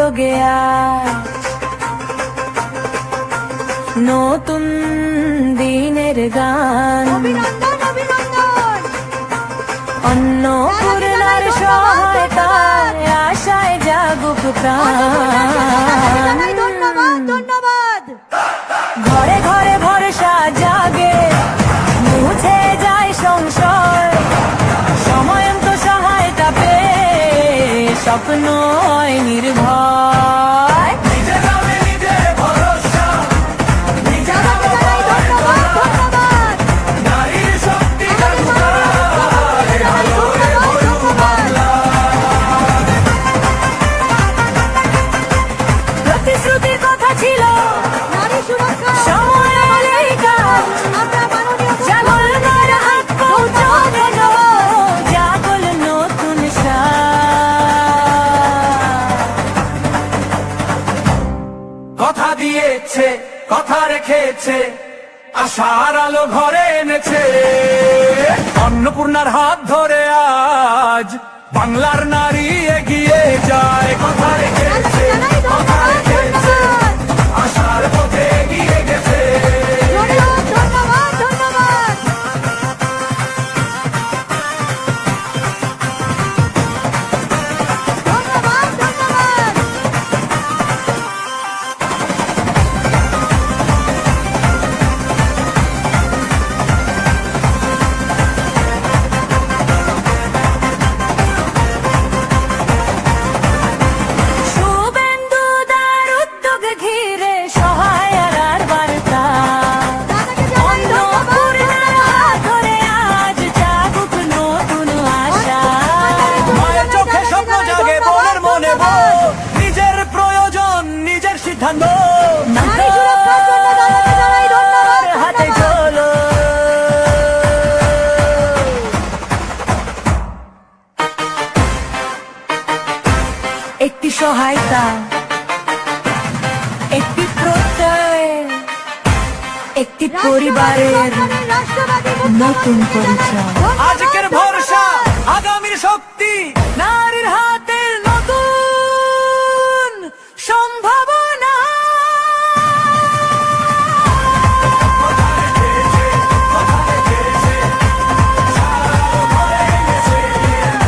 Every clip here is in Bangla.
উদ্যোগে আজ নতুন দিনের গান, অন্নপূর্ণার সহায়তায় আশায় জাগুক প্রাণ। ধন্যবাদ। ঘরে ঘরে ভরসা জাগে, মুছে যায় সংশয়, সময়ন্ত সহায়তা পেয়ে স্বপ্ন হয় নির্ভয়। প্রতিশ্রুতির কথা ছিল নারী সুরক্ষা, সময় এলেই কাজ, আমরা মাননীয় জাগল নর হাত পৌঁছানো, জাগল নতুন কথা দিয়েছে, কথা রেখেছে, আশার আলো ঘরে এনেছে। অন্নপূর্ণার হাত ধরে আজ বাংলার নারী এগিয়ে যায়। কথা রেখেছে, কথা রেখেছে, আশার পথে এগিয়ে গেছে। ধন্যবাদ, ধন্যবাদ। ধন্যবাদ, ধন্যবাদ। শুভেন্দুদার উদ্যোগ ঘিরে সহায়তার বার্তা, অন্নপূর্ণার হাত ধরে আজ জাগুক নতুন আশা। মায়ের চোখে স্বপ্ন জাগে, বোনের মনে বল, নিজের প্রয়োজন নিজের সিদ্ধান্ত। নারী সুরক্ষার জন্য দাদাকে জানাই ধন্যবাদ, হাতে ধন্যবাদ। চলো একটি সহায়তা, একটি প্রত্যয়, একটি পরিবারের রাষ্ট্রবাদী নতুন পরিচয়। আজকের ভরসা, আগামীর শক্তি, নারীর হাতে নতুন সম্ভাবনা।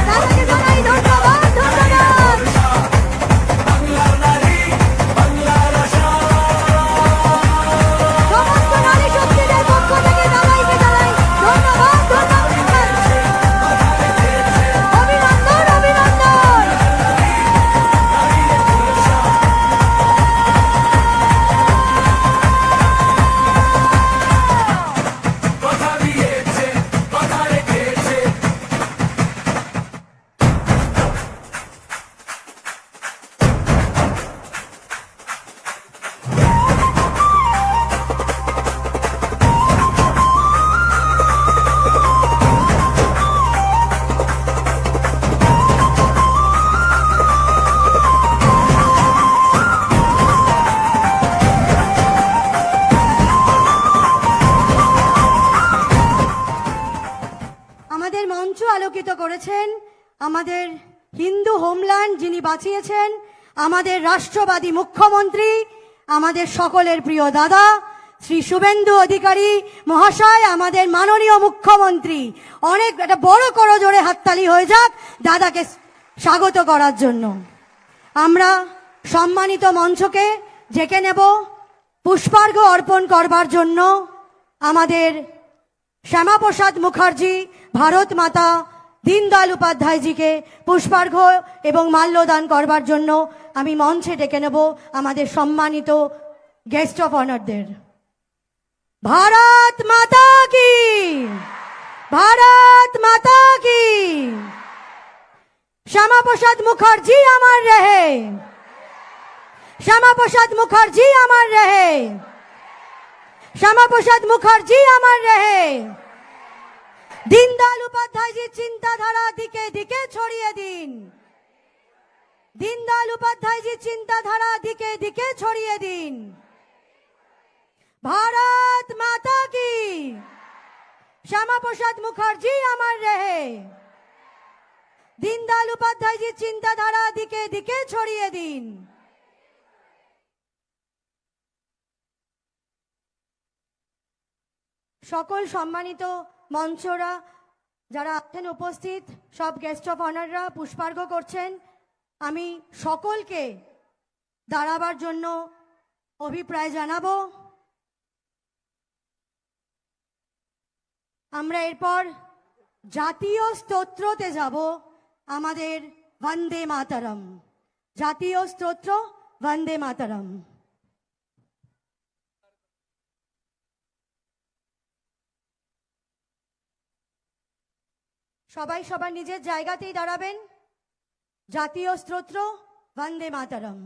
দাদাকে জানাই ধন্যবাদ, ধন্যবাদ। বাংলার নারী, বাংলার আশা। সমস্ত নারী শক্তিদের পক্ষ থেকে দাদাইকে জানাই ধন্যবাদ, ধন্যবাদ। অভিনন্দন, অভিনন্দন। কথা দিয়েছে, কথা রেখেছে। আমাদের মঞ্চ আলোকিত করেছেন আমাদের হিন্দু হোমল্যান্ড, যিনি বাঁচিয়েছেন আমাদের রাষ্ট্রবাদী মুখ্যমন্ত্রী, আমাদের সকলের প্রিয় দাদা শ্রী শুভেন্দু অধিকারী মহাশয়, আমাদের মাননীয় মুখ্যমন্ত্রী। অনেক একটা বড় করজোড়ে হাততালি হয়ে যাক দাদাকে স্বাগত করার জন্য। আমরা সম্মানিত মঞ্চকে ডেকে নেব পুষ্পার্ঘ্য অর্পণ করবার জন্য আমাদের শ্যামাপ্রসাদ মুখার্জি, ভারত মাতা, দীনদয়াল উপাধ্যায়জিকে পুষ্পার্ঘ্য এবং মাল্যদান করবার জন্য আমি মঞ্চে ডেকে নেব আমাদের সম্মানিত গেস্ট অফ অনারদের। ভারত মাতা কি, ভারত মাতা কি। শ্যামাপ্রসাদ মুখার্জি আমার রহে, শ্যামাপ্রসাদ মুখার্জি আমার রহে, শ্যামাপ্রসাদ মুখার্জি আমার রহে। দীনদয়াল উপাধ্যায়জির চিন্তাধারা দিকে দিকে ছড়িয়ে দিন, দীনদয়াল উপাধ্যায়জির চিন্তাধারা দিকে দিকে ছড়িয়ে দিন। ভারত মাতা কি, শ্যামাপ্রসাদ মুখার্জি আমার রহে। দীনদয়াল উপাধ্যায়জির চিন্তাধারা দিকে দিকে ছড়িয়ে দিন। সকল সম্মানিত মঞ্চরা যারা আছেন উপস্থিত, সব গেস্ট অফ অনাররা পুষ্পার্ঘ্য করছেন। আমি সকলকে দাঁড়াবার জন্য অভিপ্রায় জানাবো। আমরা এরপর জাতীয় স্তোত্রতে যাব, আমাদের বন্দে মাতরম, জাতীয় স্তোত্র বন্দে মাতরম। সবাই সবার নিজের জায়গাতেই দাঁড়াবেন। জাতীয় স্তোত্র বন্দে মাতরম।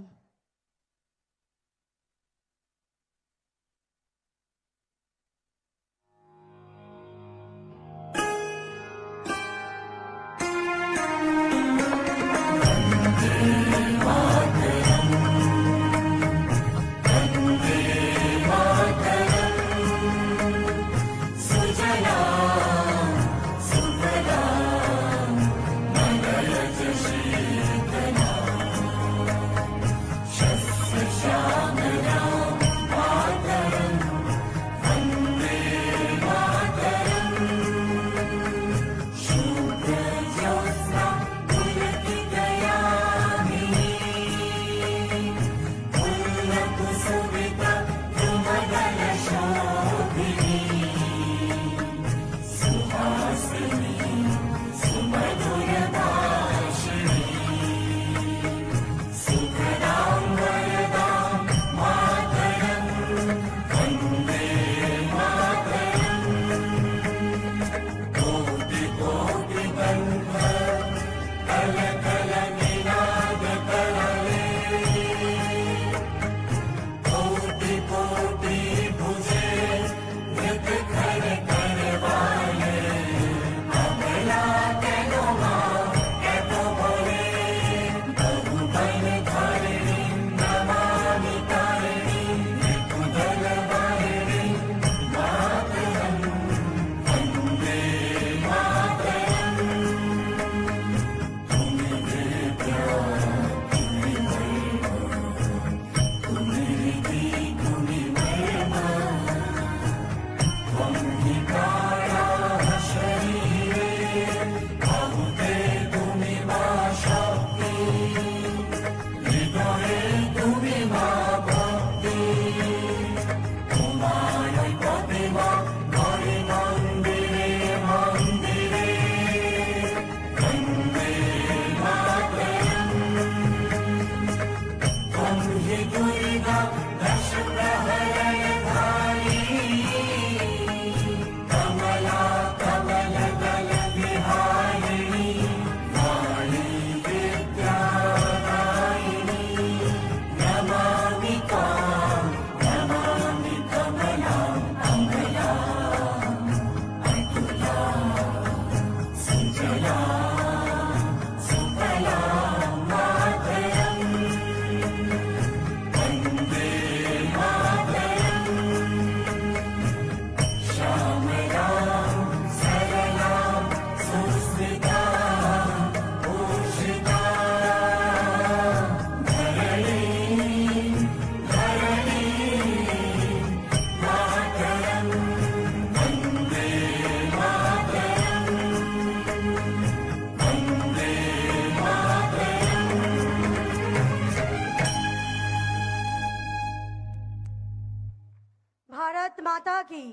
ভারত মাতা কি।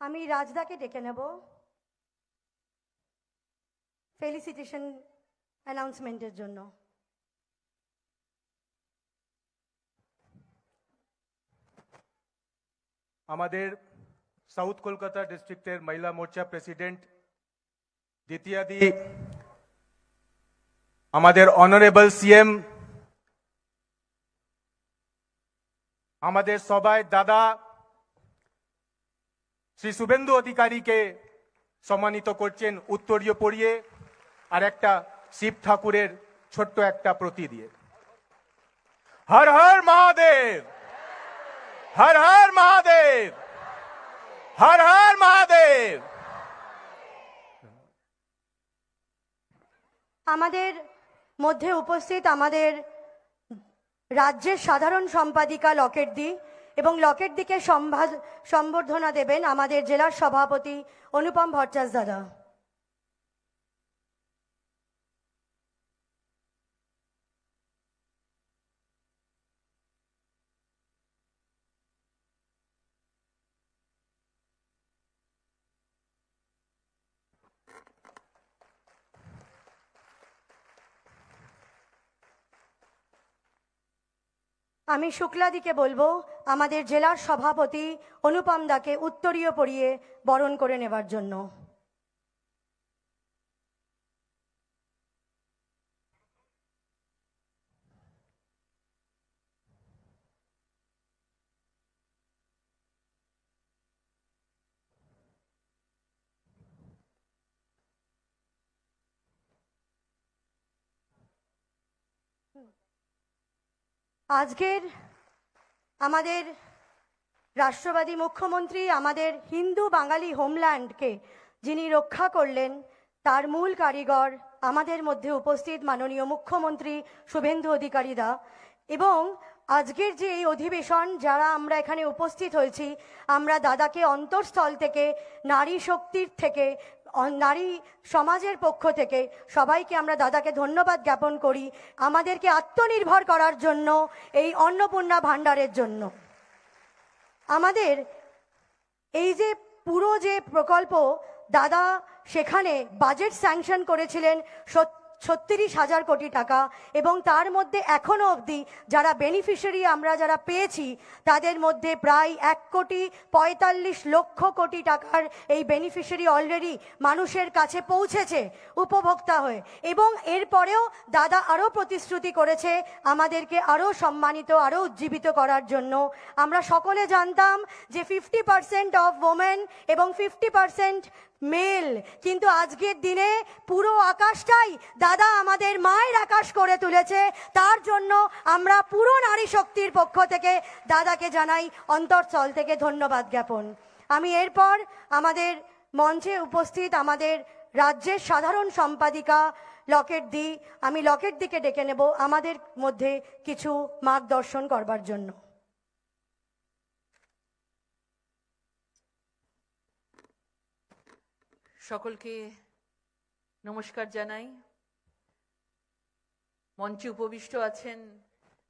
আমি রাজদাকে ডেকে নেব ফেলিসিটেশন অ্যানাউন্সমেন্টের জন্য। আমাদের সাউথ কলকাতা ডিস্ট্রিক্টের মহিলা মোর্চা প্রেসিডেন্ট দ্বিতীয়াদি, আমাদের অনারেবল সিএম, আমাদের সবাই দাদা শ্রী শুভেন্দু অধিকারীকে সম্মানিত করছেন উত্তরীয় পরিয়ে আর একটা শিব ঠাকুরের ছোট্ট একটা প্রতি দিয়ে। হর হর মহাদেব, হর হর মহাদেব, হর হর মহাদেব। আমাদের মধ্যে উপস্থিত আমাদের রাজ্যের সাধারণ সম্পাদিকা লকেটদি এবং লকেট দিকে সম্বর্ধনা দেবেন আমাদের জেলার সভাপতি অনুপম ভট্টাচার্য দাদা। আমি শুক্লাদিকে বলবো আমাদের জেলার সভাপতি অনুপম দাকে উত্তরীয় পরিয়ে বরণ করে নেবার জন্য। আজকের আমাদের রাষ্ট্রবাদী মুখ্যমন্ত্রী আমাদের হিন্দু বাঙালি হোমল্যান্ডকে যিনি রক্ষা করলেন তার মূল কারিগর আমাদের মধ্যে উপস্থিত মাননীয় মুখ্যমন্ত্রী শুভেন্দু অধিকারী দা। এবং আজকের যে এই অধিবেশন যারা আমরা এখানে উপস্থিত হয়েছি আমরা দাদাকে অন্তঃস্থল থেকে নারী শক্তির থেকে নারী সমাজের পক্ষ থেকে সবাইকে আমরা দাদাকে ধন্যবাদ জ্ঞাপন করি আমাদেরকে আত্মনির্ভর করার জন্য, এই অন্নপূর্ণা ভাণ্ডারের জন্য। আমাদের এই যে পুরো যে প্রকল্প দাদা সেখানে বাজেট স্যাংশন করেছিলেন 36,000 কোটি টাকা, এবং তার মধ্যে এখনো অবধি যারা বেনিফিশিয়ারি আমরা যারা পেয়েছি তাদের মধ্যে প্রায় 1,45,00,000 কোটি টাকার এই বেনিফিশিয়ারি অলরেডি মানুষের কাছে পৌঁছেছে উপভোক্তা হয়ে। এবং এরপরেও দাদা আরও প্রতিশ্রুতি করেছে আমাদেরকে আরও সম্মানিত আরও উজ্জীবিত করার জন্য। আমরা সকলে জানতাম যে 50% অফ ওমেন এবং 50% মেল, কিন্তু আজকের দিনে পুরো আকাশটাই দাদা আমাদের মায়ের আকাশ করে তুলেছে। তার জন্য আমরা পুরো নারী শক্তির পক্ষ থেকে দাদাকে জানাই অন্তঃস্থল থেকে ধন্যবাদ জ্ঞাপন। আমি এরপর আমাদের মঞ্চে উপস্থিত আমাদের রাজ্যের সাধারণ সম্পাদিকা লকেট দি, আমি লকেট দিকে ডেকে নেব আমাদের মধ্যে কিছু মার্গদর্শন করবার জন্য। সকলকে নমস্কার জানাই। মঞ্চে উপবিষ্ট আছেন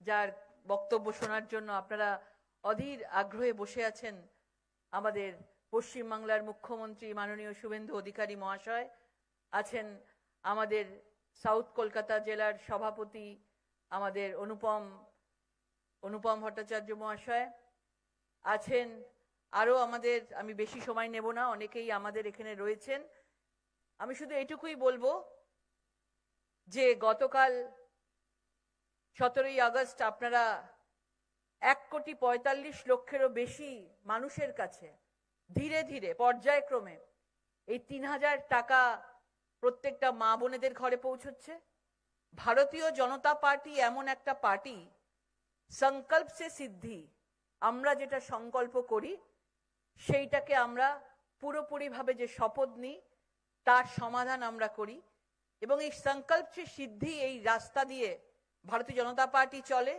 যার বক্তব্য শোনার জন্য আপনারা অধীর আগ্রহে বসে আছেন আমাদের পশ্চিমবাংলার মুখ্যমন্ত্রী মাননীয় শুভেন্দু অধিকারী মহাশয়, আছেন আমাদের সাউথ কলকাতা জেলার সভাপতি আমাদের অনুপম ভট্টাচার্য মহাশয়, আছেন আরও আমাদের, আমি বেশি সময় নেব না, অনেকেই আমাদের এখানে রয়েছেন। আমি শুধু এটুকুই বলবো যে গতকাল 17ই আগস্ট আপনারা 1,45,00,000 বেশি মানুষের কাছে ধীরে ধীরে পর্যায়ক্রমে এই 3,000 টাকা প্রত্যেকটা মা বোনেদের ঘরে পৌঁছচ্ছে। ভারতীয় জনতা পার্টি এমন একটা পার্টি, সংকল্প সে সিদ্ধি, আমরা যেটা সংকল্প করি সেইটাকে আমরা পুরোপুরিভাবে যে শপথ নিই তার সমাধান আমরা করি। এবং এই সংকল্প সে সিদ্ধি এই রাস্তা দিয়ে ভারতীয় জনতা পার্টি চলে।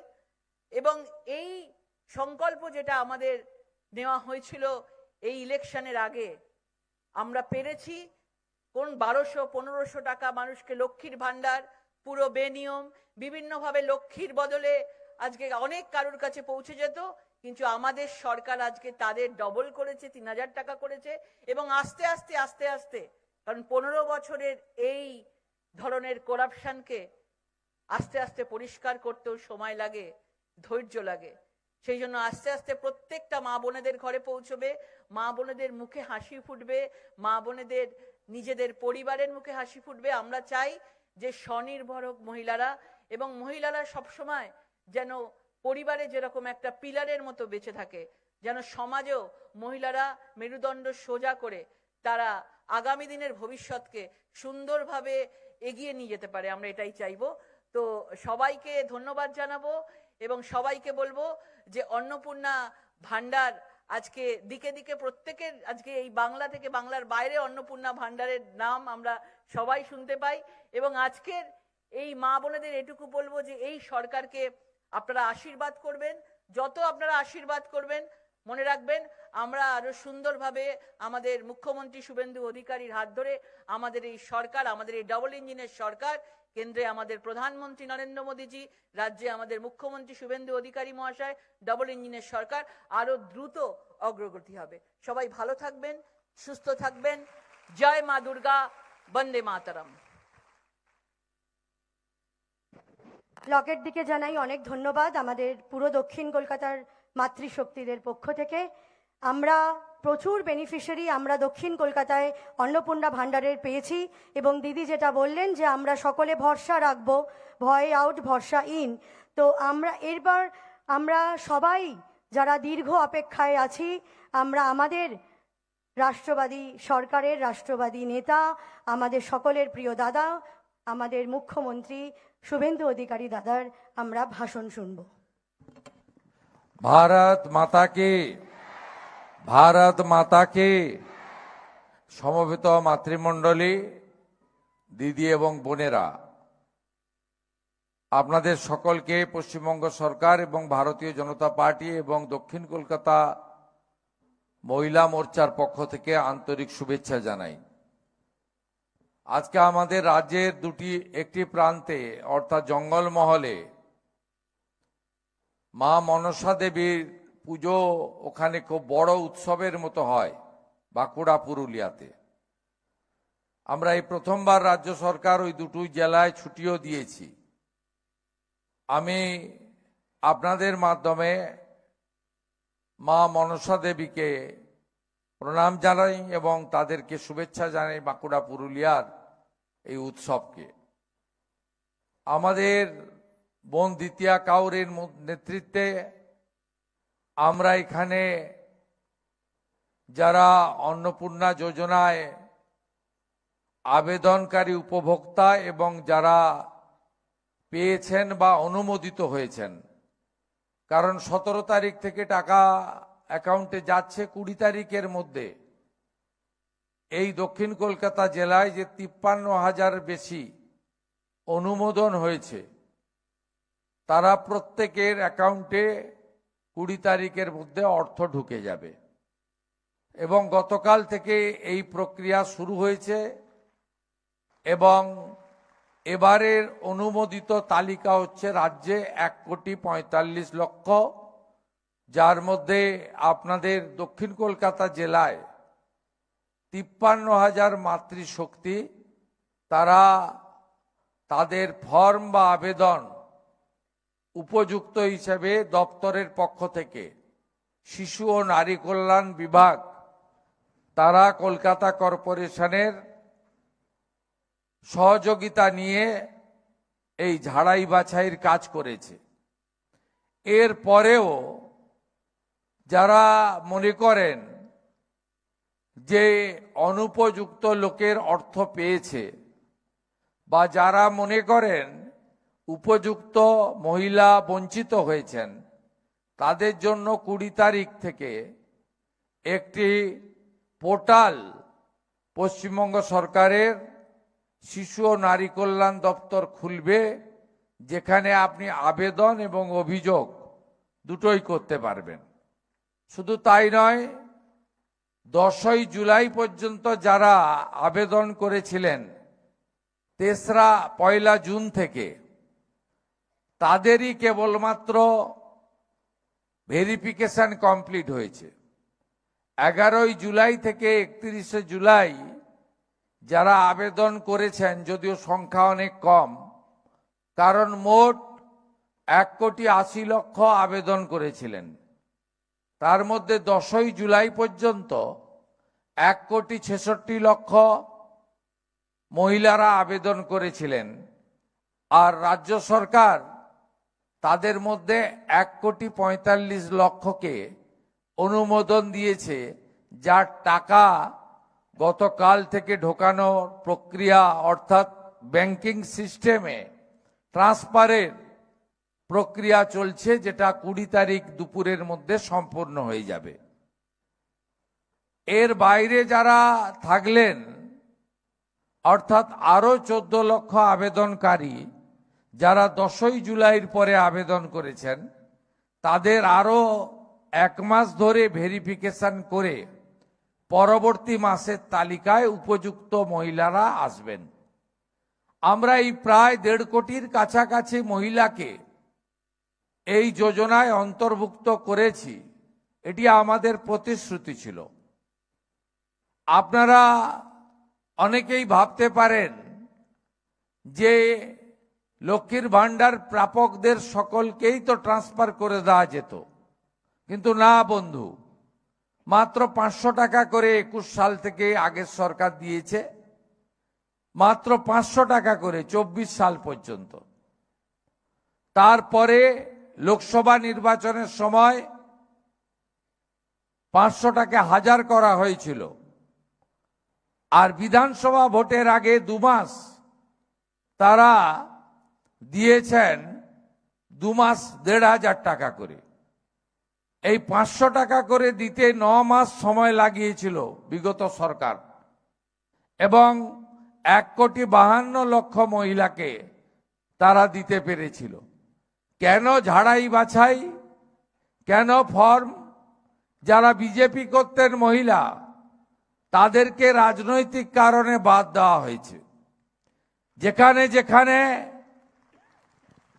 এবং এই সংকল্প যেটা আমাদের নেওয়া হয়েছিল এই ইলেকশনের আগে, আমরা পেরেছি কোন 1,200-1,500 টাকা মানুষকে লক্ষ্মীর ভাণ্ডার পুরো বেনিয়ম বিভিন্নভাবে লক্ষ্মীর বদলে আজকে অনেক কারোর কাছে পৌঁছে যেত, কিন্তু আমাদের সরকার আজকে তাদের ডবল করেছে, 3,000 টাকা করেছে। এবং আস্তে আস্তে আস্তে আস্তে, কারণ 15 বছরের এই ধরনের করাপশনকে আস্তে আস্তে পরিষ্কার করতেও সময় লাগে, ধৈর্য লাগে। সেই জন্য আস্তে আস্তে প্রত্যেকটা মা বোনেদের ঘরে পৌঁছবে, মা বোনেদের মুখে হাসি ফুটবে, মা বোনেদের নিজেদের পরিবারের মুখে হাসি ফুটবে। আমরা চাই যে স্বনির্ভর হোক মহিলারা, এবং মহিলারা সবসময় যেন পরিবারে যেরকম একটা পিলারের মতো বেঁচে থাকে, যেন সমাজেও মহিলারা মেরুদণ্ড সোজা করে তারা আগামী দিনের ভবিষ্যৎকে সুন্দরভাবে এগিয়ে নিয়ে যেতে পারে। আমরা এটাই চাইবো। তো সবাইকে ধন্যবাদ জানাবো এবং সবাইকে বলবো যে অন্নপূর্ণা ভাণ্ডার আজকে দিকে দিকে প্রত্যেকের, আজকে এই বাংলা থেকে বাংলার বাইরে অন্নপূর্ণা ভাণ্ডারের নাম আমরা সবাই শুনতে পাই। এবং আজকের এই মা বোনেদের এটুকু বলবো যে এই সরকারকে আপনারা আশীর্বাদ করবেন, যত আপনারা আশীর্বাদ করবেন, মনে রাখবেন আমরা আরো সুন্দরভাবে আমাদের মুখ্যমন্ত্রী শুভেন্দু অধিকারীর হাত ধরে আমাদের এই সরকার, আমাদের এই ডবল ইঞ্জিনের সরকার, কেন্দ্রে আমাদের প্রধানমন্ত্রী নরেন্দ্র মোদীজি, রাজ্যে আমাদের মুখ্যমন্ত্রী শুভেন্দু অধিকারী মহাশয়, ডবল ইঞ্জিনের সরকার আরো দ্রুত অগ্রগতি হবে। সবাই ভালো থাকবেন, সুস্থ থাকবেন। জয় মা দুর্গা, বন্দে মাতরম। ব্লকের দিকে জানাই অনেক ধন্যবাদ আমাদের পুরো দক্ষিণ কলকাতার মাতৃশক্তিদের পক্ষ থেকে। আমরা প্রচুর বেনিফিশিয়ারি আমরা দক্ষিণ কলকাতায় অন্নপূর্ণা ভাণ্ডারের পেয়েছি, এবং দিদি যেটা বললেন যে আমরা সকলে ভরসা রাখবো, ভয় আউট ভরসা ইন। তো আমরা সবাই যারা দীর্ঘ অপেক্ষায় আছি, আমরা আমাদের রাষ্ট্রবাদী সরকারের রাষ্ট্রবাদী নেতা, আমাদের সকলের প্রিয় দাদা, আমাদের মুখ্যমন্ত্রী শুভেন্দু অধিকারী দাদার আমরা ভাষণ শুনব। भारत माता की, भारत माता की। সমবেত মাতৃমণ্ডলী, দিদি এবং বোনেরা, আপনাদের সকলকে পশ্চিমবঙ্গ সরকার এবং ভারতীয় জনতা পার্টি এবং দক্ষিণ কলকাতা মহিলা মোর্চার পক্ষ থেকে আন্তরিক শুভেচ্ছা জানাই। আজকে আমাদের রাজ্যের একটি প্রান্তে অর্থাৎ জঙ্গলমহলে মা মনসা দেবীর পুজো ওখানে খুব বড় উৎসবের মতো হয় বাঁকুড়া পুরুলিয়াতে। আমরা এই প্রথমবার রাজ্য সরকার ওই দুটো জেলায় ছুটিও দিয়েছি। আমি আপনাদের মাধ্যমে মা মনসা দেবীকে প্রণাম জানাই এবং তাদেরকে শুভেচ্ছা জানাই বাঁকুড়া পুরুলিয়ার এই উৎসবকে। আমাদের বোন দ্বিতীয়া কাউরের নেতৃত্বে আমরা এখানে যারা অন্নপূর্ণা যোজনায় আবেদনকারী উপভোক্তা এবং যারা পেয়েছেন বা অনুমোদিত হয়েছেন, কারণ 17 তারিখ থেকে টাকা অ্যাকাউন্টে যাচ্ছে, 20 তারিখের মধ্যে এই দক্ষিণ কলকাতা জেলায় যে 53,000 বেশি অনুমোদন হয়েছে, তারা প্রত্যেকের অ্যাকাউন্টে 20 তারিখের মধ্যে অর্থ ঢুকে যাবে। এবং গতকাল থেকে এই প্রক্রিয়া শুরু হয়েছে এবং এবারের অনুমোদিত তালিকা হচ্ছে রাজ্যে 1,45,00,000, যার মধ্যে আপনাদের দক্ষিণ কলকাতা জেলায় 53,000 মাতৃশক্তি তারা তাদের ফর্ম বা আবেদন উপযুক্ত হিসেবে দপ্তরের পক্ষ থেকে শিশু ও নারী কল্যাণ বিভাগ তারা কলকাতা কর্পোরেশনের সহযোগিতা নিয়ে এই ঝাড়াই বাছাইয়ের কাজ করেছে। এর পরেও যারা মনে করেন যে অনুপযুক্ত লোকের অর্থ পেয়েছে বা যারা মনে করেন উপযুক্ত মহিলা বঞ্চিত হয়েছেন, তাদের জন্য 20 তারিখ থেকে একটি পোর্টাল পশ্চিমবঙ্গ সরকারের শিশু ও নারী কল্যাণ দপ্তর খুলবে, যেখানে আপনি আবেদন এবং অভিযোগ দুটোই করতে পারবেন। শুধু তাই নয়, 10ই জুলাই পর্যন্ত যারা আবেদন করেছিলেন 1 জুন থেকে, তাদেরই কেবলমাত্র ভেরিফিকেশন কমপ্লিট হয়েছে। 11ই জুলাই থেকে 31শে জুলাই যারা আবেদন করেছেন, যদিও সংখ্যা অনেক কম, কারণ মোট 1,80,00,000 আবেদন করেছিলেন, তার মধ্যে 10ই জুলাই পর্যন্ত 1,66,00,000 মহিলারা আবেদন করেছিলেন। আর রাজ্য সরকার তাদের মধ্যে 1,45,00,000কে অনুমোদন দিয়েছে, যার টাকা গতকাল থেকে ঢোকানোর প্রক্রিয়া অর্থাৎ ব্যাংকিং সিস্টেমে ট্রান্সফারের প্রক্রিয়া চলছে, যেটা 20 তারিখ দুপুরের মধ্যে সম্পূর্ণ হয়ে যাবে। এর বাইরে যারা থাকলেন, অর্থাৎ আরো 14 লক্ষ আবেদনকারী যারা 10ই জুলাইয়ের পরে আবেদন করেছেন, তাদের আরো 1 মাস ধরে ভেরিফিকেশন করে পরবর্তী মাসের তালিকায় উপযুক্ত মহিলারা আসবেন। আমরা এই প্রায় 1.5 কোটির কাছাকাছি মহিলাকে এই যোজনায় অন্তর্ভুক্ত করেছি। এটি আমাদের প্রতিশ্রুতি ছিল। আপনারা অনেকেই ভাবতে পারেন যে লক্ষ্মীর ভান্ডার প্রাপকদের সকলকেই তো ট্রান্সফার করে দেওয়া যেত, কিন্তু না বন্ধু, মাত্র 500 টাকা করে 21 সাল থেকে আগের সরকার দিয়েছে, মাত্র 500 টাকা করে 24 সাল পর্যন্ত। তারপরে লোকসভা নির্বাচনের সময় 500 টাকা 1000 করা হয়েছিল, আর বিধানসভা ভোটের আগে 2 মাস তারা দিয়েছেন 2 মাস 1500 টাকা করে। এই 500 টাকা করে দিতে 9 মাস সময় লাগিয়েছিল বিগত সরকার, এবং 1,52,00,000 মহিলাকে তারা দিতে পেরেছিল। কেন ঝাড়াই বাছাই, কেন ফর্ম? যারা বিজেপি করতেন মহিলা, তাদেরকে রাজনৈতিক কারণে বাদ দেওয়া হয়েছে। যেখানে যেখানে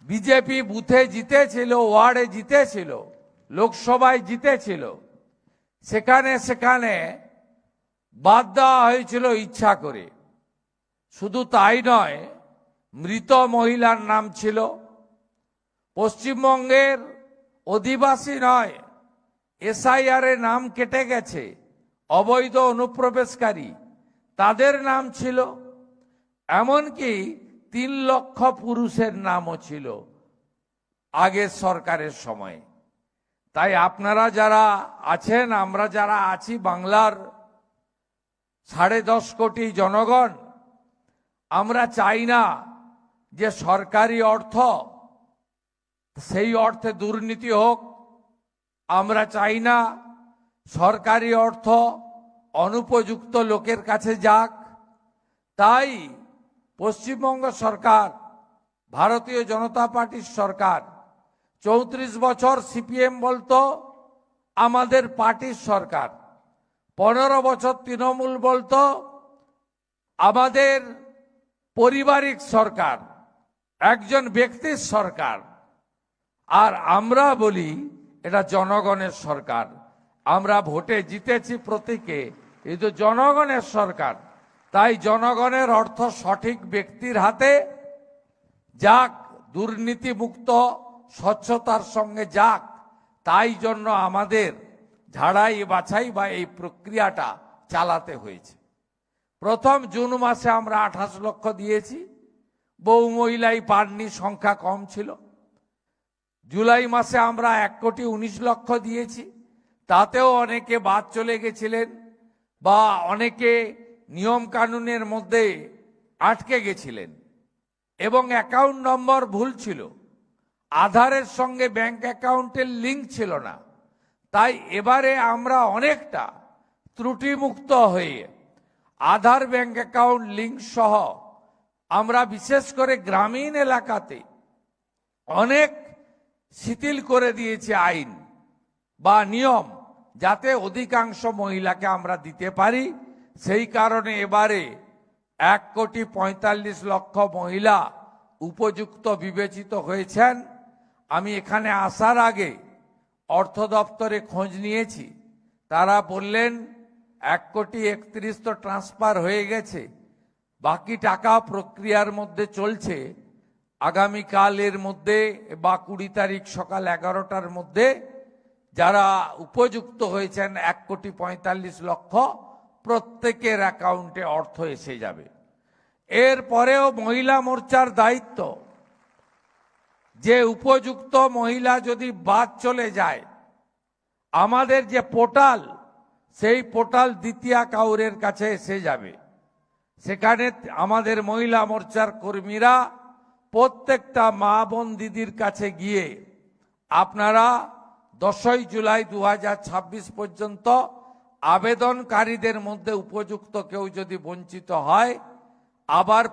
বিজেপি বুথে জিতেছিল, ওয়ার্ডে জিতেছিল, লোকসভায় জিতেছিল, সেখানে সেখানে বাদ দেওয়া হয়েছিল ইচ্ছা করে। শুধু তাই নয়, মৃত মহিলার নাম ছিল। পশ্চিমবঙ্গের অধিবাসী নয়, এসআইআর এর নাম কেটে গেছে, অবৈধ অনুপ্রবেশকারী, তাদের নাম ছিল। এমনকি 3 লক্ষ পুরুষের নামও ছিল আগের সরকারের সময়। তাই আপনারা যারা আছেন, আমরা যারা আছি, বাংলার 10.5 কোটি জনগণ, আমরা চাই না যে সরকারি অর্থ সেই অর্থে দুর্নীতি হোক। আমরা চাই না সরকারি অর্থ অনুপযুক্ত লোকের কাছে যাক। তাই পশ্চিমবঙ্গ সরকার, ভারতীয় জনতা পার্টির সরকার, 34 বছর সিপিএম বলতো আমাদের পার্টির সরকার, 15 বছর তৃণমূল বলতো আমাদের পারিবারিক সরকার, একজন ব্যক্তির সরকার, আর আমরা বলি এটা জনগণের সরকার। আমরা ভোটে জিতেছি প্রতীকে, এই তো জনগণের সরকার। তাই জনগণের অর্থ সঠিক ব্যক্তির হাতে যাক, দুর্নীতিমুক্ত স্বচ্ছতার সঙ্গে যাক, তাই জন্য আমাদের ঝাড়াই বাছাই বা এই প্রক্রিয়াটা চালাতে হয়েছে। প্রথম জুন মাসে আমরা 28 লক্ষ দিয়েছি, বহু মহিলাই পাননি, সংখ্যা কম ছিল। জুলাই মাসে আমরা 1,19,00,000 দিয়েছি, তাতেও অনেকে বাদ চলে গেছিলেন বা অনেকে নিয়ম কানুনের মধ্যে আটকে গেছিলেন, এবং অ্যাকাউন্ট নম্বর ভুল ছিল, আধারের সঙ্গে ব্যাংক অ্যাকাউন্টের লিঙ্ক ছিল না। তাই এবারে আমরা অনেকটা ত্রুটিমুক্ত হয়ে আধার ব্যাংক অ্যাকাউন্ট লিঙ্ক সহ আমরা বিশেষ করে গ্রামীণ এলাকাতে অনেক শিথিল করে দিয়েছি আইন বা নিয়ম, যাতে অধিকাংশ মহিলাকে আমরা দিতে পারি। সেই কারণে এবারে 1,45,00,000 মহিলা উপযুক্ত বিবেচিত হয়েছেন। আমি এখানে আসার আগে অর্থ দপ্তরে খোঁজ নিয়েছি, তারা বললেন 1,31,00,000 তো ট্রান্সফার হয়ে গেছে, বাকি টাকা প্রক্রিয়ার মধ্যে চলছে। আগামীকালের মধ্যে বা 20 তারিখ সকাল 11টার মধ্যে যারা উপযুক্ত হয়েছেন 1,45,00,000 প্রত্যেকের অ্যাকাউন্টে অর্থ এসে যাবে। এরপরেও মহিলা মোর্চার দায়িত্ব যে উপযুক্ত মহিলা যদি বাদ চলে যায়, আমাদের যে পোর্টাল, সেই পোর্টাল দ্বিতীয় কাউরের কাছে এসে যাবে। সেখানে আমাদের মহিলা মোর্চার কর্মীরা প্রত্যেকটা মা বোন দিদির কাছে গিয়ে আপনারা 10ই জুলাই 2026 পর্যন্ত আবেদনকারীদের মধ্যে উপযুক্ত কেউ যদি বঞ্চিত হয়, আবার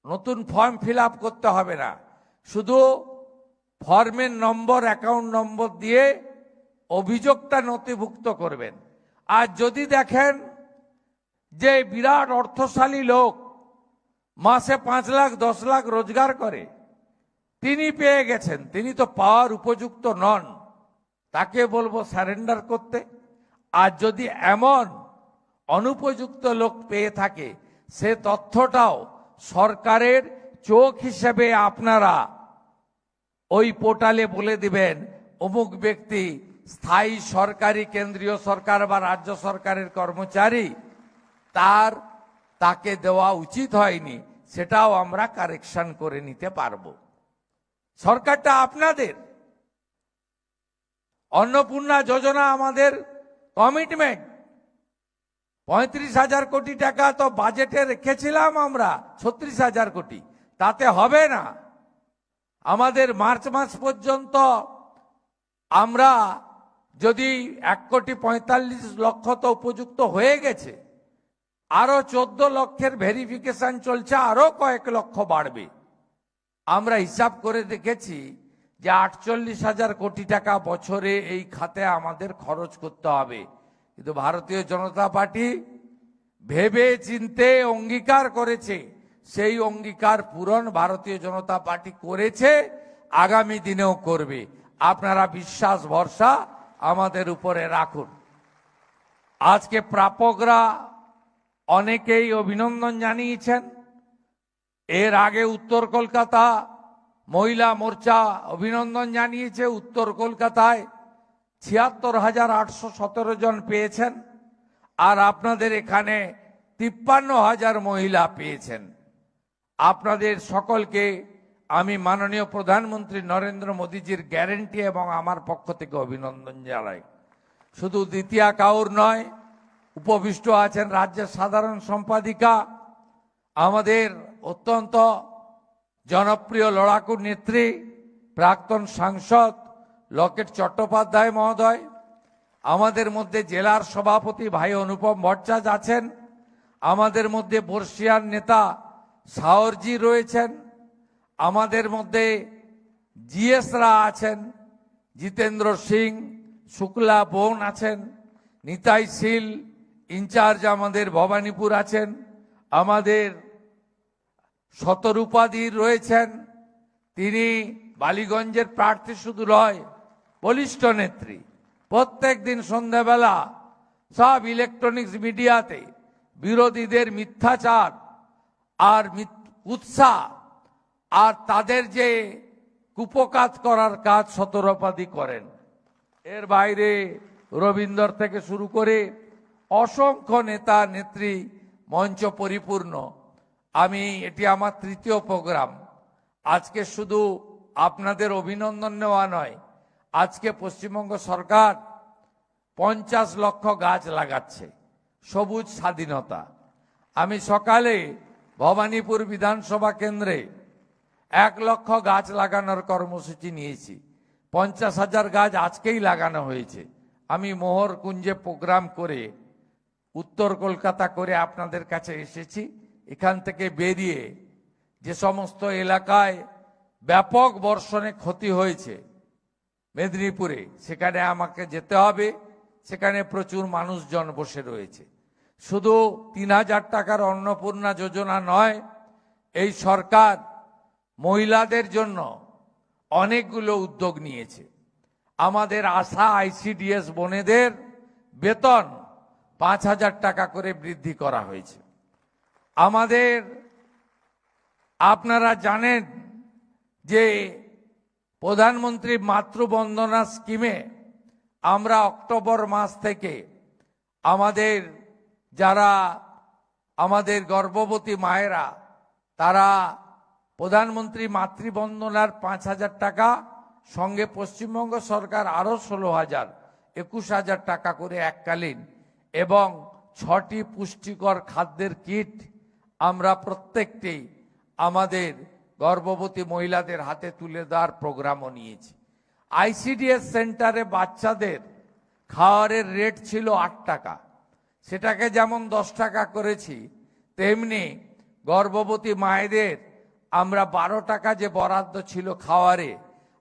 নতুন ফর্ম ফিল আপ করতে হবে না, শুধু ফর্মের নম্বর, অ্যাকাউন্ট নম্বর দিয়ে অভিযোগটা নথিভুক্ত করবেন। আর যদি দেখেন যে বিরাট অর্থশালী লোক মাসে 5 লাখ 10 লাখ রোজগার করে, তিনি পেয়ে গেছেন, তিনি তো পাওয়ার উপযুক্ত নন, তাকে বলবো সারেন্ডার করতে। আর যদি এমন অনুপযুক্ত লোক পেয়ে থাকে, সে তথ্যটাও সরকারের চোখ হিসেবে আপনারা ওই পোর্টালে বলে দিবেন অমুক ব্যক্তি স্থায়ী সরকারি কেন্দ্রীয় সরকার বা রাজ্য সরকারের কর্মচারী, তাকে দেওয়া উচিত হয়নি, সেটাও আমরা কারেকশন করে নিতে পারবো। সরকারটা আপনাদের। অন্নপূর্ণা যোজনা আমাদের কমিটমেন্ট। 35,000 কোটি টাকা তো বাজেটে রেখেছিলাম আমরা, 36,000 কোটি, তাতে হবে না। আমাদের মার্চ মাস পর্যন্ত আমরা যদি 1,45,00,000 তো উপযুক্ত হয়ে গেছে, আরো 14 লক্ষের ভেরিফিকেশন চলছে, আরো কয়েক লক্ষ বাড়বে। আমরা হিসাব করে দেখেছি যে 48,000 কোটি টাকা বছরে এই খাতে আমাদের খরচ করতে হবে। কিন্তু ভারতীয় জনতা পার্টি ভেবে চিন্তে অঙ্গীকার করেছে, সেই অঙ্গীকার পূরণ ভারতীয় জনতা পার্টি করেছে, আগামী দিনেও করবে। আপনারা বিশ্বাস ভরসা আমাদের উপরে রাখুন। আজকে প্রাপকরা অনেকেই অভিনন্দন জানিয়েছেন। এর আগে উত্তর কলকাতা মহিলা মোর্চা অভিনন্দন জানিয়েছে। উত্তর কলকাতায় 76,817 জন পেয়েছেন, আর আপনাদের এখানে 53,000 মহিলা পেয়েছেন। আপনাদের সকলকে আমি মাননীয় প্রধানমন্ত্রী নরেন্দ্র মোদীজির গ্যারেন্টি এবং আমার পক্ষ থেকে অভিনন্দন জানাই। শুধু দ্বিতীয়া কাউর নয়, উপবিষ্ট আছেন রাজ্যের সাধারণ সম্পাদিকা, আমাদের অত্যন্ত জনপ্রিয় লড়াকু নেত্রী প্রাক্তন সাংসদ লকেট চট্টোপাধ্যায় মহোদয়, আমাদের মধ্যে জেলার সভাপতি ভাই অনুপম ভট্টাচার্য আছেন, আমাদের মধ্যে বর্ষিয়ান নেতা সাওরজি রয়েছেন, আমাদের মধ্যে জিএসরা আছেন, জিতেন্দ্র সিং শুক্লা বোন আছেন, নিতাই শীল ইনচার্জ আমাদের ভবানীপুর আছেন, আমাদের শতরূপাদি রয়েছেন, তিনি বালিগঞ্জের প্রার্থী শুধু নয়, বলিষ্ঠ নেত্রী। প্রত্যেক দিন সন্ধ্যাবেলা সব ইলেকট্রনিক্স মিডিয়াতে বিরোধীদের মিথ্যাচার আর উৎসাহ আর তাদের যে কুপকাত করার কাজ শতরূপাদি করেন। এর বাইরে রবীন্দ্র থেকে শুরু করে অসংখ্য নেতা নেত্রী, মঞ্চ পরিপূর্ণ। এটি আমার 3য় প্রোগ্রাম। আজকে শুধু আপনাদের অভিনন্দন নেওয়া নয়, আজকে পশ্চিমবঙ্গ সরকার 50 লক্ষ গাছ লাগাচ্ছে, সবুজ স্বাধীনতা। আমি সকালে ভবানীপুর বিধানসভা কেন্দ্রে 1 লক্ষ গাছ লাগানোর কর্মসূচি নিয়েছি। 50,000 গাছ আজকেই লাগানো হয়েছে। আমি মোহরকুঞ্জে প্রোগ্রাম করে উত্তর কলকাতা করে আপনাদের কাছে এসেছি। এখান থেকে বেরিয়ে যে সমস্ত এলাকায় ব্যাপক বর্ষণে ক্ষতি হয়েছে মেদিনীপুরে, সেখানে আমাকে যেতে হবে। সেখানে প্রচুর মানুষজন বসে রয়েছে। শুধু 3,000 টাকার অন্নপূর্ণা যোজনা নয়, এই সরকার মহিলাদের জন্য অনেকগুলো উদ্যোগ নিয়েছে। আমাদের আশা আইসিডিএস বোনেদের বেতন 5,000 টাকা করে বৃদ্ধি করা হয়েছে। আপনারা জানেন যে প্রধানমন্ত্রী মাতৃবন্দনা স্কিমে আমরা অক্টোবর মাস থেকে আমাদের গর্ভবতী মায়েরা, তারা প্রধানমন্ত্রী মাতৃবন্দনার 5,000 টাকা, সঙ্গে পশ্চিমবঙ্গ সরকার আরো 16,000, 21,000 টাকা করে এককালীন, এবং 6টি পুষ্টিকর খাদ্যের কিট আমরা প্রত্যেকটি আমাদের গর্ভবতী মহিলাদের হাতে তুলে দেওয়ার প্রোগ্রামও নিয়েছি। আইসিডিএস সেন্টারে বাচ্চাদের খাওয়ারের রেট ছিল 8 টাকা, সেটাকে যেমন 10 টাকা করেছি, তেমনি গর্ভবতী মায়েদের আমরা 12 টাকা যে বরাদ্দ ছিল খাওয়ারে,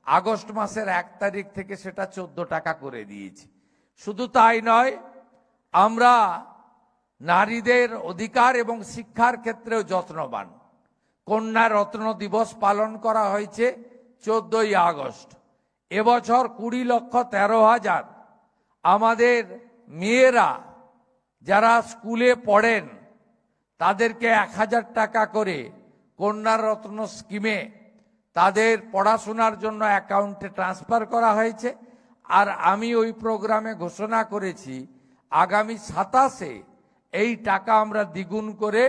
আগস্ট মাসের 1 তারিখ থেকে সেটা 14 টাকা করে দিয়েছি। শুধু তাই নয়, আমরা নারীদের অধিকার এবং শিক্ষার ক্ষেত্রেও যত্নবান। কন্যা রত্ন দিবস পালন করা হয়েছে 14ই আগস্ট। এবছর 20,13,000 আমাদের মেয়েরা যারা স্কুলে পড়েন তাদেরকে 1,000 টাকা করে কন্যা রত্ন স্কিমে তাদের পড়াশোনার জন্য অ্যাকাউন্টে ট্রান্সফার করা হয়েছে। আর আমি ওই প্রোগ্রামে ঘোষণা করেছি আগামী 27-এ এই টাকা আমরা দ্বিগুণ করে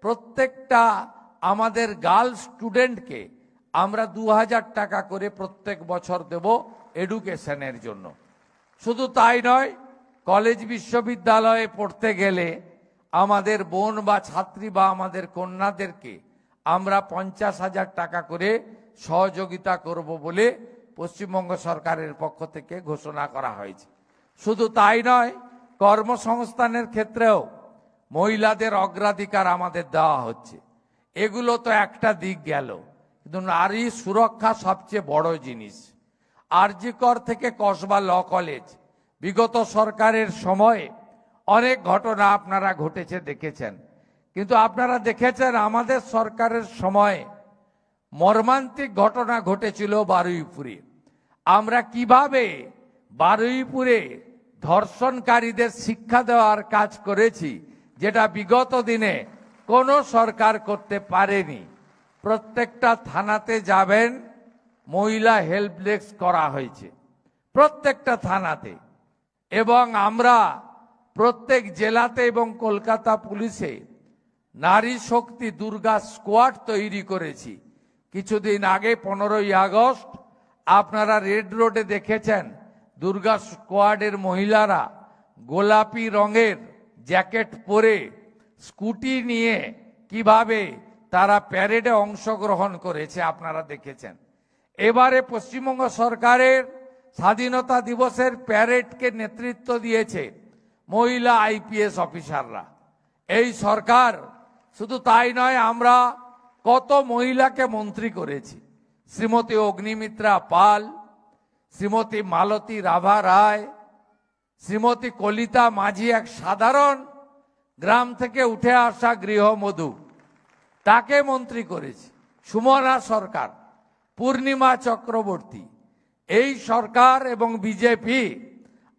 প্রত্যেকটা আমাদের গার্লস স্টুডেন্টকে আমরা 2,000 টাকা করে প্রত্যেক বছর দেব এডুকেশনের জন্য। শুধু তাই নয়, কলেজ বিশ্ববিদ্যালয়ে পড়তে গেলে আমাদের বোন বা ছাত্রী বা আমাদের কন্যাদেরকে আমরা 50,000 টাকা করে সহযোগিতা করব বলে পশ্চিমবঙ্গ সরকারের পক্ষ থেকে ঘোষণা করা হয়েছে। শুধু তাই নয়, কর্মসংস্থানের ক্ষেত্রেও মহিলাদের অগ্রাধিকার আমাদের দেওয়া হচ্ছে। এগুলো তো একটা দিক গেল, কিন্তু নারী সুরক্ষা সবচেয়ে বড় জিনিস। আরজি কর থেকে কসবা ল কলেজ, বিগত সরকারের সময়ে অনেক ঘটনা আপনারা ঘটেছে দেখেছেন, কিন্তু আপনারা দেখেছেন আমাদের সরকারের সময়ে মর্মান্তিক ঘটনা ঘটেছিল বারুইপুরে। আমরা কিভাবে বারুইপুরে ধর্ষণকারীদের শিক্ষা দেওয়ার কাজ করেছি, যেটা বিগত দিনে কোনো সরকার করতে পারেনি। প্রত্যেকটা থানাতে যাবেন, মহিলা হেল্প ডেস্ক করা হয়েছে প্রত্যেকটা থানাতে, এবং আমরা প্রত্যেক জেলাতে এবং কলকাতা পুলিশে নারী শক্তি দুর্গা স্কোয়াড তৈরি করেছি। কিছুদিন আগে 15ই আগস্ট আপনারা রেড রোডে দেখেছেন দুর্গা স্কোয়াডের মহিলারা গোলাপি রঙের জ্যাকেট পরে স্কুটি নিয়ে কিভাবে তারা প্যারেডে অংশগ্রহণ করেছে আপনারা দেখেছেন। এবারে পশ্চিমবঙ্গ সরকারের স্বাধীনতা দিবসের প্যারেডকে নেতৃত্ব দিয়েছে মহিলা আইপিএস অফিসাররা। এই সরকার শুধু তাই নয়, আমরা কত মহিলাকে মন্ত্রী করেছি। শ্রীমতী অগ্নিমিত্রা পাল, শ্রীমতী মালতী রাভা রায়, শ্রীমতী কলিতা মাঝি, এক সাধারণ গ্রাম থেকে উঠে আসা গৃহবধূ, তাকে মন্ত্রী করেছি। সুমনা সরকার, পূর্ণিমা চক্রবর্তী। এই সরকার এবং বিজেপি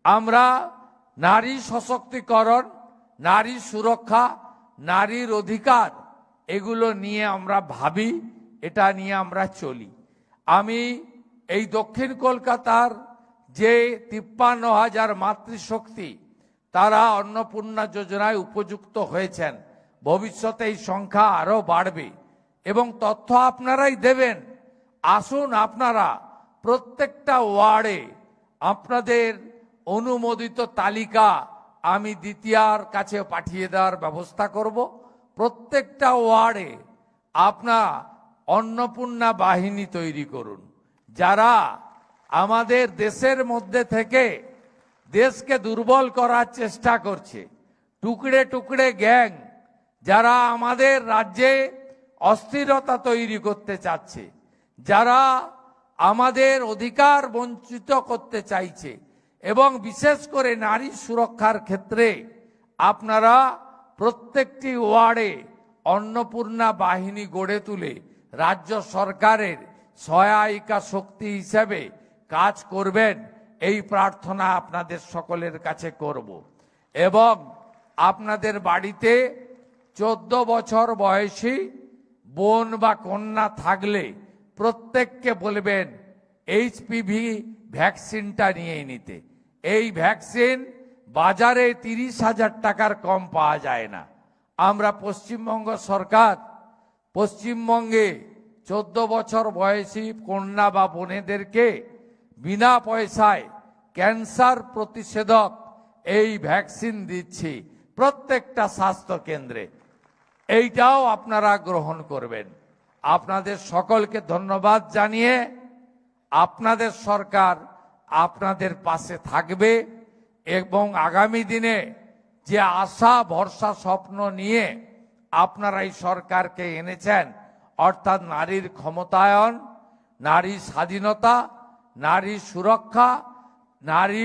আমরা নারী সশক্তিকরণ, নারী সুরক্ষা, নারীর অধিকার এগুলো নিয়ে আমরা ভাবি, এটা নিয়ে আমরা চলি। আমি এই দক্ষিণ কলকাতার যে 53,000 মাতৃশক্তি তারা অন্নপূর্ণা যোজনায় উপযুক্ত হয়েছেন, ভবিষ্যতে এই সংখ্যা আরো বাড়বে এবং তথ্য আপনারাই দেবেন। আসুন আপনারা প্রত্যেকটা ওয়ার্ডে আপনাদের অনুমোদিত তালিকা আমি দ্বিতীয়ার কাছে পাঠিয়ে দেওয়ার ব্যবস্থা করব। প্রত্যেকটা ওয়ার্ডে আপনার অন্নপূর্ণা বাহিনী তৈরি করুন, যারা আমাদের দেশের মধ্যে থেকে দেশকে দুর্বল করার চেষ্টা করছে। টুকরে টুকরে গ্যাং যারা আমাদের রাজ্যে অস্থিরতা তৈরি করতে চাচ্ছে, যারা আমাদের অধিকার বঞ্চিত করতে চাইছে, এবং বিশেষ করে নারী সুরক্ষার ক্ষেত্রে আপনারা প্রত্যেকটি ওয়ার্ডে অন্নপূর্ণা বাহিনী গড়ে তুলে রাজ্য সরকারের সহায়িকা শক্তি হিসেবে কাজ করবেন, এই প্রার্থনা আপনাদের সকলের কাছে করব। এবং আপনাদের বাড়িতে 14 বছর বয়সী বোন বা কন্যা থাকলে প্রত্যেককে বলবেন এইচপিভি ভ্যাকসিনটা নিয়ে নিতে। এই ভ্যাকসিন বাজারে 30,000 টাকার কম পাওয়া যায় না। আমরা পশ্চিমবঙ্গ সরকার পশ্চিমবঙ্গে 14 বছর বয়সী কন্যা বা বোনেদেরকে বিনা পয়সায় ক্যান্সার প্রতিষেধক এই ভ্যাকসিন দিচ্ছি প্রত্যেকটা স্বাস্থ্য কেন্দ্রে। এইটাও আপনারা গ্রহণ করবেন। আপনাদের সকলকে ধন্যবাদ জানিয়ে আপনাদের সরকার আপনাদের পাশে থাকবে এবং আগামী দিনে যে আশা ভরসা স্বপ্ন নিয়ে আপনারা এই সরকারকে এনেছেন, অর্থাৎ নারীর ক্ষমতায়ন, নারী স্বাধীনতা নারী সুরক্ষা, নারী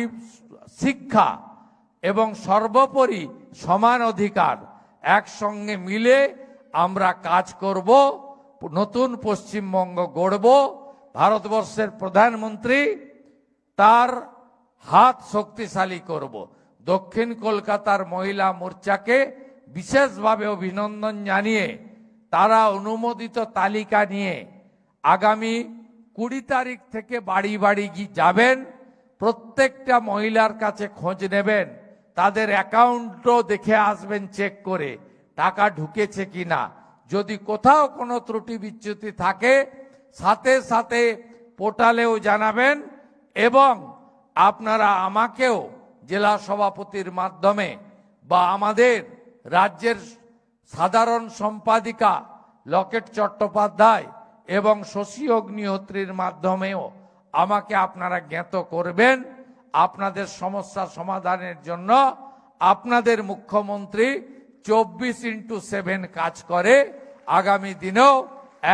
শিক্ষা এবং সর্বোপরি সমান অধিকার একসঙ্গে মিলে আমরা কাজ করব, নতুন পশ্চিমবঙ্গ গড়ব। ভারতবর্ষের প্রধানমন্ত্রী তার হাত শক্তিশালী করব। দক্ষিণ কলকাতার মহিলা মোর্চাকে বিশেষভাবে অভিনন্দন জানিয়ে তারা অনুমোদিত তালিকা নিয়ে আগামী 20 তারিখ থেকে বাড়ি বাড়ি যাবেন, প্রত্যেকটা মহিলার কাছে খোঁজ নেবেন, তাদের অ্যাকাউন্টও দেখে আসবেন চেক করে টাকা ঢুকেছে কিনা। যদি কোথাও কোনো ত্রুটি বিচ্যুতি থাকে সাথে সাথে পোর্টালেও জানাবেন এবং আপনারা আমাকেও জেলা সভাপতির মাধ্যমে বা আমাদের রাজ্যের সাধারণ সম্পাদিকা লকেট চট্টোপাধ্যায় এবং শশী অগ্নিহোত্রীর মাধ্যমেও আমাকে আপনারা জ্ঞাত করবেন। আপনাদের সমস্যা সমাধানের জন্য আপনাদের মুখ্যমন্ত্রী 24x7 কাজ করে, আগামী দিনেও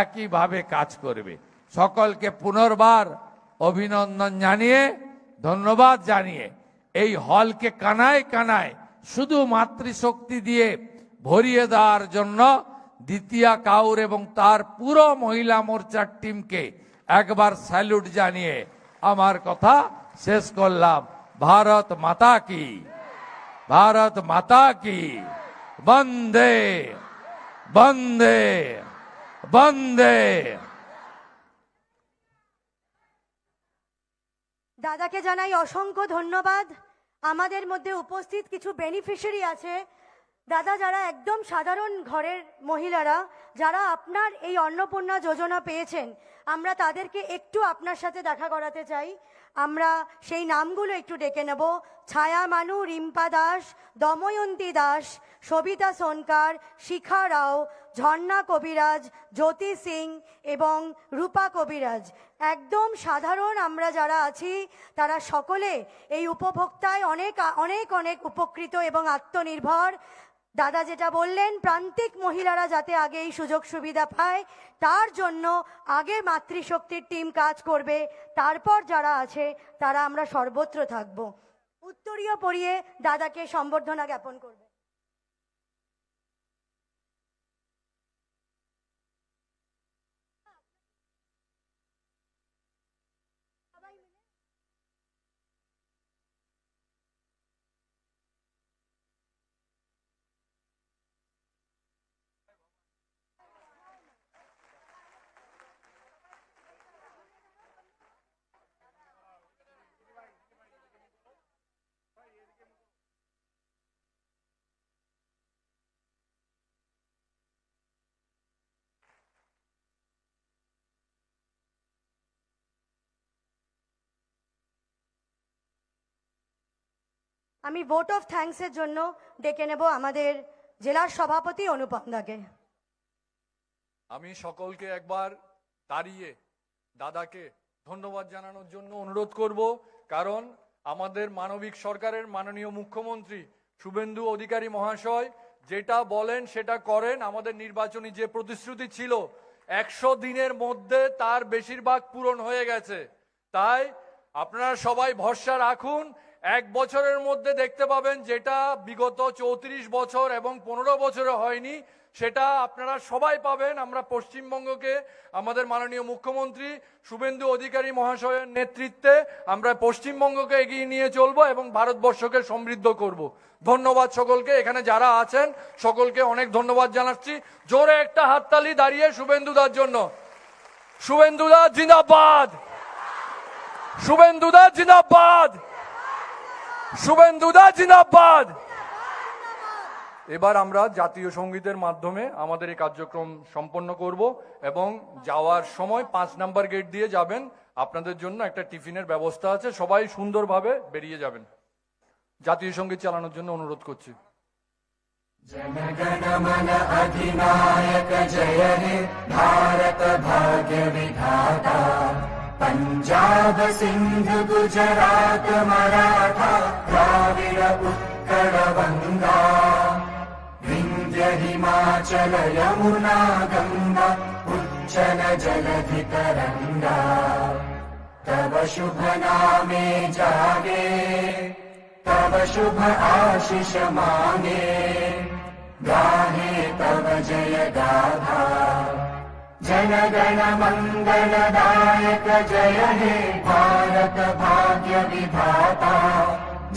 একইভাবে কাজ করবে। সকলকে পুনর্বার অভিনন্দন জানিয়ে ধন্যবাদ জানিয়ে এই হলকে কানায় কানায় শুধু মাতৃশক্তি দিয়ে ভরিয়ে দেওয়ার জন্য দ্বিতীয়া কাউর এবং তার পুরো মহিলা মোর্চার টিমকে একবার স্যালুট জানিয়ে আমার কথা শেষ করলাম। ভারত মাতা কি, ভারত মাতা কি, বন্দে বন্দে বন্দে। দাদাকে জানাই অসংখ্য ধন্যবাদ। আমাদের মধ্যে উপস্থিত কিছু বেনিফিশিয়ারি আছে দাদা, যারা একদম সাধারণ ঘরের মহিলারা, যারা আপনার এই অন্নপূর্ণা যোজনা পেয়েছেন, আমরা তাদেরকে একটু আপনার সাথে দেখা করাতে চাই। আমরা সেই নামগুলো একটু ডেকে নেব। ছায়া মানু, রিম্পা দাস, দময়ন্তী দাস, সবিতা সোনকার, শিখা রাও, ঝর্ণা কবিরাজ, জ্যোতি সিং এবং রূপা কবিরাজ। একদম সাধারণ আমরা যারা আছি তারা সকলে এই উপভোক্তায় অনেক অনেক অনেক উপকৃত এবং আত্মনির্ভর। দাদা যেটা বললেন, প্রান্তিক মহিলারা যাতে আগে এই সুযোগ সুবিধা পায় তার জন্য আগে মাতৃশক্তির টিম কাজ করবে, তারপর যারা আছে তারা আমরা সর্বত্র থাকব। উত্তরীয় পরিয়ে দাদাকে সম্বর্ধনা জ্ঞাপন করবে। আমি ভোট অফ থ্যাঙ্কসের জন্য ডেকে নেব আমাদের জেলার সভাপতি অনুপম দাকে। আমি সকলকে একবার দাঁড়িয়ে দাদাকে ধন্যবাদ জানানোর জন্য অনুরোধ করব, কারণ আমাদের মানবিক সরকারের মাননীয় মুখ্যমন্ত্রী শুভেন্দু অধিকারী মহাশয় যেটা বলেন সেটা করেন। আমাদের নির্বাচনী যে প্রতিশ্রুতি ছিল 100 দিনের মধ্যে তার বেশিরভাগ পূরণ হয়ে গেছে। তাই আপনারা সবাই ভরসা রাখুন, 1 বছরের মধ্যে দেখতে পাবেন যেটা বিগত 34 বছর এবং 15 বছরে হয়নি, সেটা আপনারা সবাই পাবেন। আমরা পশ্চিমবঙ্গকে আমাদের মাননীয় মুখ্যমন্ত্রী শুভেন্দু অধিকারী মহাশয়ের নেতৃত্বে আমরা পশ্চিমবঙ্গকে এগিয়ে নিয়ে চলবো এবং ভারতবর্ষকে সমৃদ্ধ করব। ধন্যবাদ সকলকে, এখানে যারা আছেন সকলকে অনেক ধন্যবাদ জানাচ্ছি। জোরে একটা হাততালি দাঁড়িয়ে শুভেন্দুদার জন্য। শুভেন্দুদা জিন্দাবাদ, শুভেন্দুদা জিন্দাবাদ, শুভেন্দুদা জিন্দাবাদ। এবার আমরা জাতীয় সঙ্গীতের মাধ্যমে আমাদের এই কার্যক্রম সম্পন্ন করব এবং যাওয়ার সময় 5 নাম্বার গেট দিয়ে যাবেন। আপনাদের জন্য একটা টিফিনের ব্যবস্থা আছে, সবাই সুন্দরভাবে বেরিয়ে যাবেন। জাতীয় সঙ্গীত চালানোর জন্য অনুরোধ করছি। जनगण मन अधिनायक जय हे भारत भाग्य विधाता, पंजाब सिंध गुजरात मराठा द्राविड उत्कल गंगा, विंध्य हिमाचल यमुना गंगा उच्चल जलधि तरंगा, तव शुभ नामे जागे तव शुभ आशीष मांगे गाहे तव जय गाथा जन गण मंगलदायक जय हे भारत भाग्य विधाता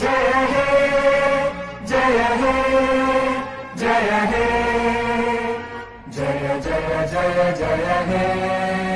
जय हे जय हे जय हे जय जय जय जय हे